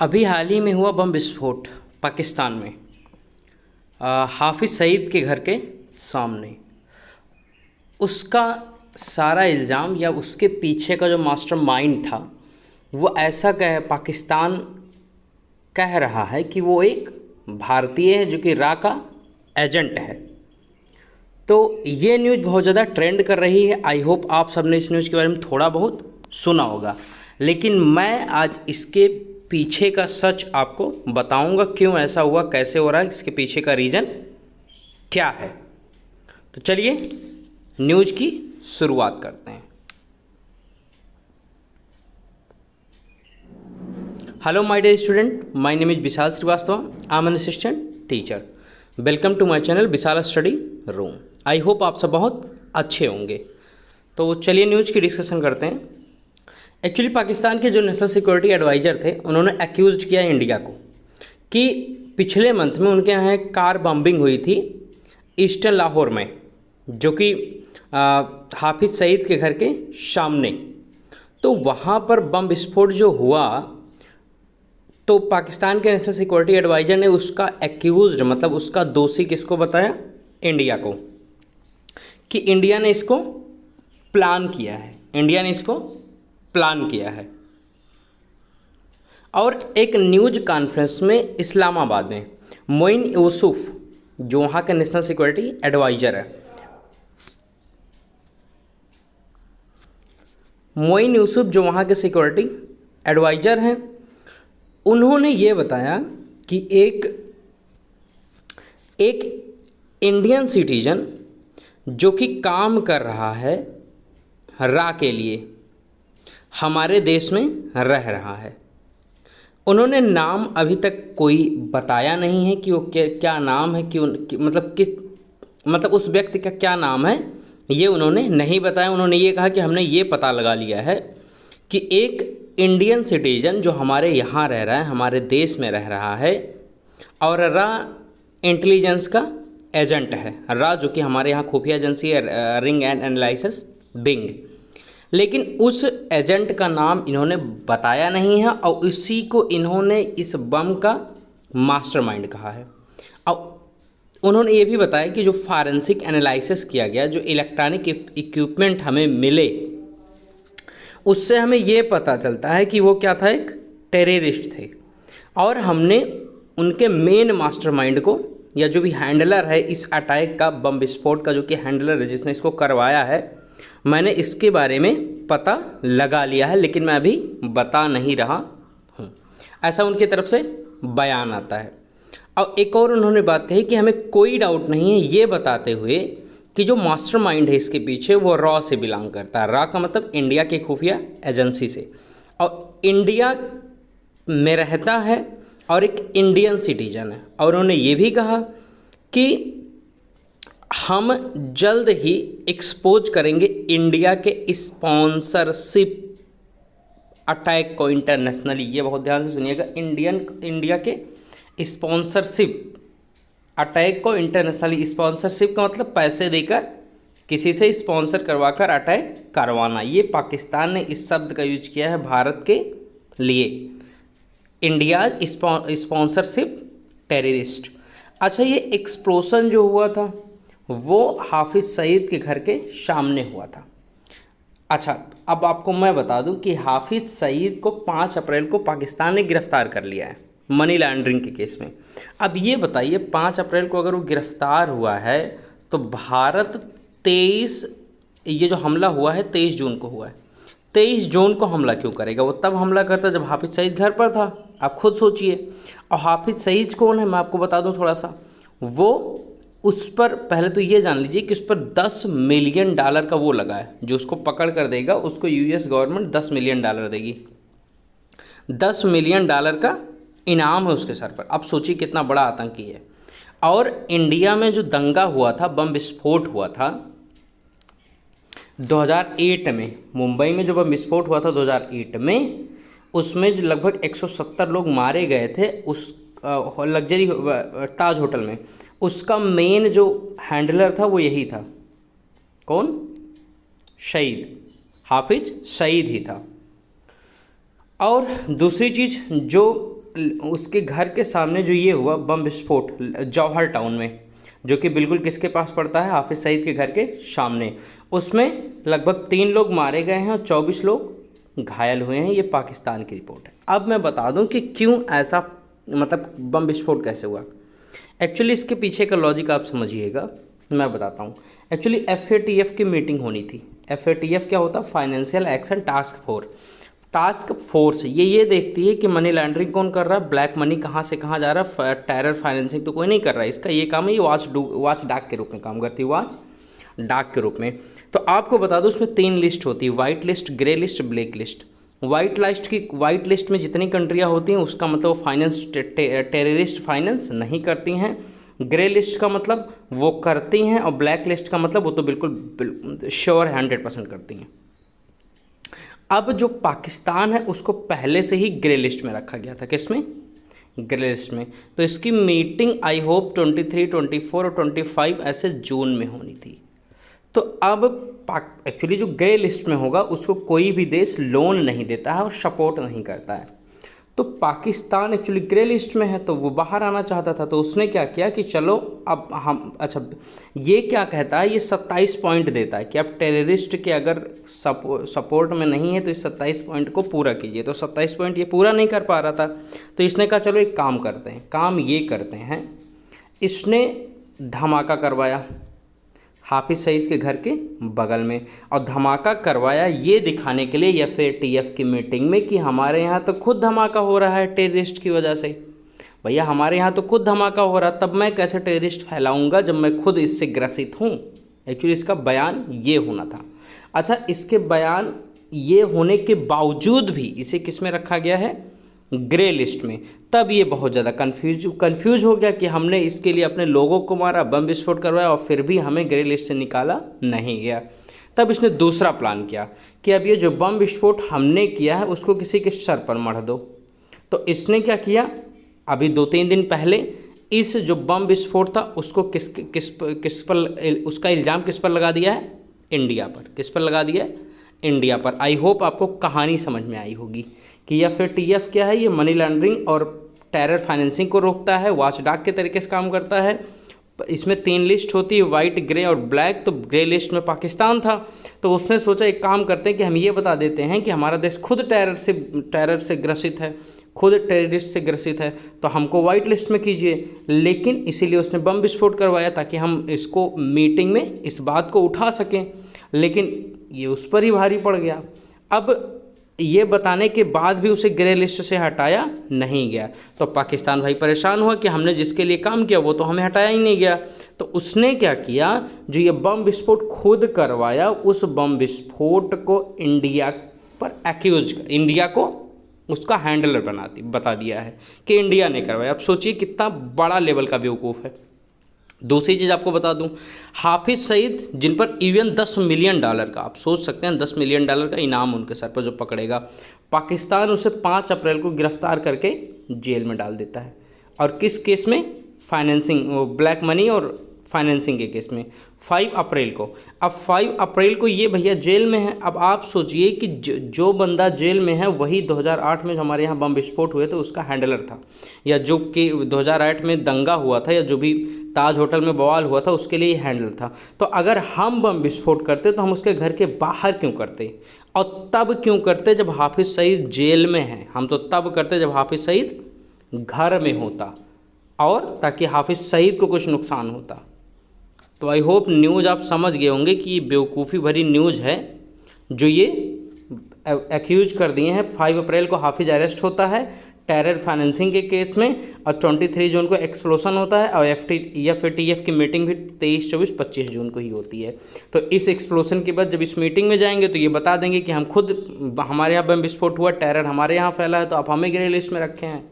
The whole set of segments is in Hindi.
अभी हाल ही में हुआ बम विस्फोट पाकिस्तान में, हाफिज़ सईद के घर के सामने। उसका सारा इल्ज़ाम या उसके पीछे का जो मास्टरमाइंड था वो ऐसा पाकिस्तान कह रहा है कि वो एक भारतीय है जो कि रा का एजेंट है। तो ये न्यूज़ बहुत ज़्यादा ट्रेंड कर रही है। आई होप आप सबने इस न्यूज़ के बारे में थोड़ा बहुत सुना होगा, लेकिन मैं आज इसके पीछे का सच आपको बताऊंगा, क्यों ऐसा हुआ, कैसे हो रहा है, इसके पीछे का रीज़न क्या है। तो चलिए न्यूज़ की शुरुआत करते हैं। Hello my dear student, my name is Vishal Shrivastava, I am an assistant teacher. Welcome to my channel Vishal study room. I hope आप सब बहुत अच्छे होंगे। तो चलिए न्यूज़ की डिस्कशन करते हैं। एक्चुअली पाकिस्तान के जो नेशनल सिक्योरिटी एडवाइज़र थे उन्होंने एक्यूज़ किया इंडिया को कि पिछले मंथ में उनके यहाँ एक कार बम्बिंग हुई थी ईस्टर्न लाहौर में, जो कि हाफिज़ सईद के घर के सामने। तो वहाँ पर बम विस्फोट जो हुआ, तो पाकिस्तान के नेशनल सिक्योरिटी एडवाइज़र ने उसका एक्यूज़ड मतलब उसका दोषी किसको बताया? इंडिया को, कि इंडिया ने इसको प्लान किया है, इंडिया ने इसको प्लान किया है। और एक न्यूज़ कॉन्फ्रेंस में इस्लामाबाद में मोइन यूसुफ, जो वहाँ के नेशनल सिक्योरिटी एडवाइज़र है, मोइन यूसुफ जो वहाँ के सिक्योरिटी एडवाइज़र हैं, उन्होंने ये बताया कि एक इंडियन सिटीजन जो कि काम कर रहा है रा के लिए, हमारे देश में रह रहा है। उन्होंने नाम अभी तक कोई बताया नहीं है कि वो क्या नाम है, मतलब उस व्यक्ति का क्या नाम है, ये उन्होंने नहीं बताया। उन्होंने ये कहा कि हमने ये पता लगा लिया है कि एक इंडियन सिटीजन जो हमारे यहाँ रह रहा है, हमारे देश में रह रहा है, और रा इंटेलिजेंस का एजेंट है। रा जो कि हमारे यहाँ खुफिया एजेंसी है, रिंग एंड एनालिसिस विंग। लेकिन उस एजेंट का नाम इन्होंने बताया नहीं है, और इसी को इन्होंने इस बम का मास्टरमाइंड कहा है। और उन्होंने ये भी बताया कि जो फॉरेंसिक एनालिसिस किया गया, जो इलेक्ट्रॉनिक इक्विपमेंट हमें मिले, उससे हमें ये पता चलता है कि वो क्या था, एक टेररिस्ट थे। और हमने उनके मेन मास्टरमाइंड को, या जो भी हैंडलर है इस अटैक का, बम विस्फोट का जो कि हैंडलर है जिसने इसको करवाया है, मैंने इसके बारे में पता लगा लिया है, लेकिन मैं अभी बता नहीं रहा हूँ, ऐसा उनकी तरफ से बयान आता है। और एक और उन्होंने बात कही कि हमें कोई डाउट नहीं है, ये बताते हुए कि जो मास्टरमाइंड है इसके पीछे वो रॉ से बिलोंग करता है। रॉ का मतलब इंडिया की खुफिया एजेंसी से, और इंडिया में रहता है और एक इंडियन सिटीजन है। और उन्होंने ये भी कहा कि हम जल्द ही एक्सपोज करेंगे इंडिया के स्पॉन्सरशिप अटैक को इंटरनेशनली। ये बहुत ध्यान से सुनिएगा, इंडिया के स्पॉन्सरशिप अटैक को इंटरनेशनली। स्पॉन्सरशिप का मतलब पैसे देकर किसी से स्पॉन्सर करवाकर अटैक करवाना। ये पाकिस्तान ने इस शब्द का यूज किया है भारत के लिए, इंडिया स्पॉन्सरशिप टेररिस्ट। अच्छा, ये एक्सप्लोजन जो हुआ था वो हाफिज़ सईद के घर के सामने हुआ था। अच्छा, अब आपको मैं बता दूं कि हाफिज़ सईद को 5 अप्रैल को पाकिस्तान ने गिरफ़्तार कर लिया है मनी लॉन्ड्रिंग के केस में। अब ये बताइए, 5 अप्रैल को अगर वो गिरफ़्तार हुआ है तो भारत 23, ये जो हमला हुआ है 23 जून को हुआ है, 23 जून को हमला क्यों करेगा? वो तब हमला करता जब हाफिज़ सईद घर पर था, आप खुद सोचिए। और हाफिज़ सईद कौन है, मैं आपको बता दूं थोड़ा सा। वो उस पर पहले तो ये जान लीजिए कि उस पर $10 मिलियन का वो लगा है, जो उसको पकड़ कर देगा उसको यूएस गवर्नमेंट $10 मिलियन देगी। $10 मिलियन का इनाम है उसके सर पर। अब सोचिए कितना बड़ा आतंकी है। और इंडिया में जो दंगा हुआ था, बम विस्फोट हुआ था 2008 में, मुंबई में जो बम विस्फोट हुआ था 2008 में, उसमें जो लगभग 170 लोग मारे गए थे उस लग्जरी ताज होटल में। उसका मेन जो हैंडलर था वो यही था, कौन? शहीद, हाफिज़ सईद ही था। और दूसरी चीज़, जो उसके घर के सामने जो ये हुआ बम विस्फोट जौहर टाउन में, जो कि बिल्कुल किसके पास पड़ता है, हाफिज़ सईद के घर के सामने, उसमें लगभग 3 लोग मारे गए हैं और 24 लोग घायल हुए हैं। ये पाकिस्तान की रिपोर्ट है। अब मैं बता दूं कि क्यों ऐसा, मतलब बम विस्फोट कैसे हुआ। एक्चुअली इसके पीछे का लॉजिक आप समझिएगा, मैं बताता हूँ। एक्चुअली FATF की मीटिंग होनी थी। FATF क्या होता है, फाइनेंशियल एक्शन टास्क फोर्स। ये देखती है कि मनी लॉन्ड्रिंग कौन कर रहा है, ब्लैक मनी कहाँ से कहाँ जा रहा है, टेरर फाइनेंसिंग तो कोई नहीं कर रहा है। इसका ये काम है, ये वॉच डाक के रूप में काम करती है, वॉच डाक के रूप में। तो आपको बता दो उसमें 3 लिस्ट होती है, white list, grey list, black list. White list में जितनी कंट्रियाँ होती हैं उसका मतलब फाइनेंस टेररिस्ट फाइनेंस नहीं करती हैं। ग्रे लिस्ट का मतलब वो करती हैं, और ब्लैक लिस्ट का मतलब वो तो बिल्कुल श्योर 100% करती हैं। अब जो पाकिस्तान है उसको पहले से ही ग्रे लिस्ट में रखा गया था। किसमें, ग्रे लिस्ट में। तो इसकी मीटिंग आई होप 23, 24 और 25 ऐसे जून में होनी थी। तो अब एक्चुअली जो ग्रे लिस्ट में होगा उसको कोई भी देश लोन नहीं देता है और सपोर्ट नहीं करता है। तो पाकिस्तान एक्चुअली ग्रे लिस्ट में है, तो वो बाहर आना चाहता था। तो उसने क्या किया कि चलो अब हम, अच्छा ये क्या कहता है, ये 27 पॉइंट देता है कि अब टेररिस्ट के अगर सपोर्ट में नहीं है तो इस 27 पॉइंट को पूरा कीजिए। तो 27 पॉइंट ये पूरा नहीं कर पा रहा था, तो इसने कहा चलो एक काम करते हैं, काम ये करते हैं। इसने धमाका करवाया हाफिज़ सईद के घर के बगल में, और धमाका करवाया ये दिखाने के लिए FATF की मीटिंग में कि हमारे यहाँ तो खुद धमाका हो रहा है टेररिस्ट की वजह से। भैया हमारे यहाँ तो खुद धमाका हो रहा, तब मैं कैसे टेररिस्ट फैलाऊंगा जब मैं खुद इससे ग्रसित हूँ। एक्चुअली इसका बयान ये होना था। अच्छा, इसके बयान ये होने के बावजूद भी इसे किस में रखा गया है, ग्रे लिस्ट में। तब ये बहुत ज़्यादा कंफ्यूज हो गया कि हमने इसके लिए अपने लोगों को मारा, बम विस्फोट करवाया और फिर भी हमें ग्रे लिस्ट से निकाला नहीं गया। तब इसने दूसरा प्लान किया कि अब ये जो बम विस्फोट हमने किया है उसको किसी के सर पर मढ़ दो। तो इसने क्या किया, अभी 2-3 दिन पहले इस जो बम विस्फोट था उसको किस पर उसका इल्ज़ाम किस पर लगा दिया है, इंडिया पर। किस पर लगा दिया है, इंडिया पर। आई होप आपको कहानी समझ में आई होगी कि FATF क्या है, ये मनी लॉन्ड्रिंग और टेरर फाइनेंसिंग को रोकता है, वॉच डाक के तरीके से काम करता है। इसमें 3 लिस्ट होती है, वाइट, ग्रे और ब्लैक। तो ग्रे लिस्ट में पाकिस्तान था, तो उसने सोचा एक काम करते हैं कि हम ये बता देते हैं कि हमारा देश खुद टेरर से ग्रसित है, खुद टेररिस्ट से ग्रसित है, तो हमको वाइट लिस्ट में कीजिए। लेकिन इसीलिए उसने बम विस्फोट करवाया ताकि हम इसको मीटिंग में इस बात को उठा सकें, लेकिन ये उस पर ही भारी पड़ गया। अब ये बताने के बाद भी उसे ग्रे लिस्ट से हटाया नहीं गया, तो पाकिस्तान भाई परेशान हुआ कि हमने जिसके लिए काम किया वो तो हमें हटाया ही नहीं गया। तो उसने क्या किया, जो ये बम विस्फोट खुद करवाया, उस बम विस्फोट को इंडिया पर इंडिया को उसका हैंडलर बता दिया है कि इंडिया ने करवाया। अब सोचिए कितना बड़ा लेवल का बेवकूफ़ है। दूसरी चीज़ आपको बता दूं, हाफिज़ सईद जिन पर इवन $10 मिलियन का, आप सोच सकते हैं $10 मिलियन का इनाम उनके सर पर जो पकड़ेगा, पाकिस्तान उसे 5 अप्रैल को गिरफ्तार करके जेल में डाल देता है। और किस केस में, फाइनेंसिंग, ब्लैक मनी और फाइनेंसिंग के केस में 5 अप्रैल को। अब 5 अप्रैल को ये भैया जेल में है। अब आप सोचिए कि जो बंदा जेल में है वही 2008 में जो हमारे यहाँ बम विस्फोट हुए थे उसका हैंडलर था, या जो कि 2008 में दंगा हुआ था या जो भी ताज होटल में बवाल हुआ था उसके लिए हैंडलर था। तो अगर हम बम विस्फोट करते तो हम उसके घर के बाहर क्यों करते, और तब क्यों करते जब हाफिज़ सईद जेल में है। हम तो तब करते जब हाफिज़ सईद घर में होता, और ताकि हाफिज़ सईद को कुछ नुकसान होता। तो आई होप न्यूज़ आप समझ गए होंगे कि ये बेवकूफ़ी भरी न्यूज़ है जो ये एक्यूज कर दिए हैं। 5 अप्रैल को हाफिज़ अरेस्ट होता है टेरर फाइनेंसिंग के केस में, और 23 जून को एक्सप्लोसन होता है, और FATF की मीटिंग भी 23, 24, 25 जून को ही होती है। तो इस एक्सप्लोसन के बाद जब इस मीटिंग में जाएंगे तो ये बता देंगे कि हम खुद, हमारे यहाँ बम विस्फोट हुआ, टेरर हमारे यहाँ फैला है, तो आप हमें ग्रे लिस्ट में रखे हैं,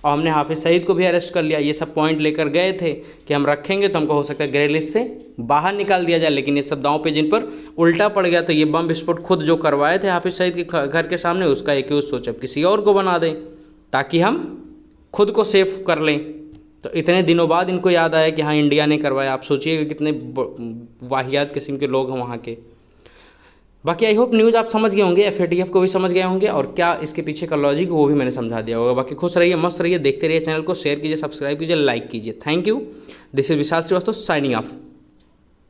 और हमने हाफिज़ सईद को भी अरेस्ट कर लिया। ये सब पॉइंट लेकर गए थे कि हम रखेंगे तो हमको हो सकता है ग्रे लिस्ट से बाहर निकाल दिया जाए, लेकिन ये सब दांव पे जिन पर उल्टा पड़ गया। तो ये बम विस्फोट खुद जो करवाए थे हाफिज़ सईद के घर के सामने, उसका एक्यूज सोचा किसी और को बना दें ताकि हम खुद को सेफ कर लें। तो इतने दिनों बाद इनको याद आया कि हाँ इंडिया ने करवाया। आप सोचिए कि कितने वाहियात किस्म के लोग हैं वहाँ के। बाकी आई होप न्यूज़ आप समझ गए होंगे, FATF को भी समझ गए होंगे और क्या इसके पीछे का लॉजिक वो भी मैंने समझा दिया होगा। बाकी खुश रहिए, मस्त रहिए, देखते रहिए चैनल को, शेयर कीजिए, सब्सक्राइब कीजिए, लाइक कीजिए। Thank you. This is Vishal Shrivastava signing of.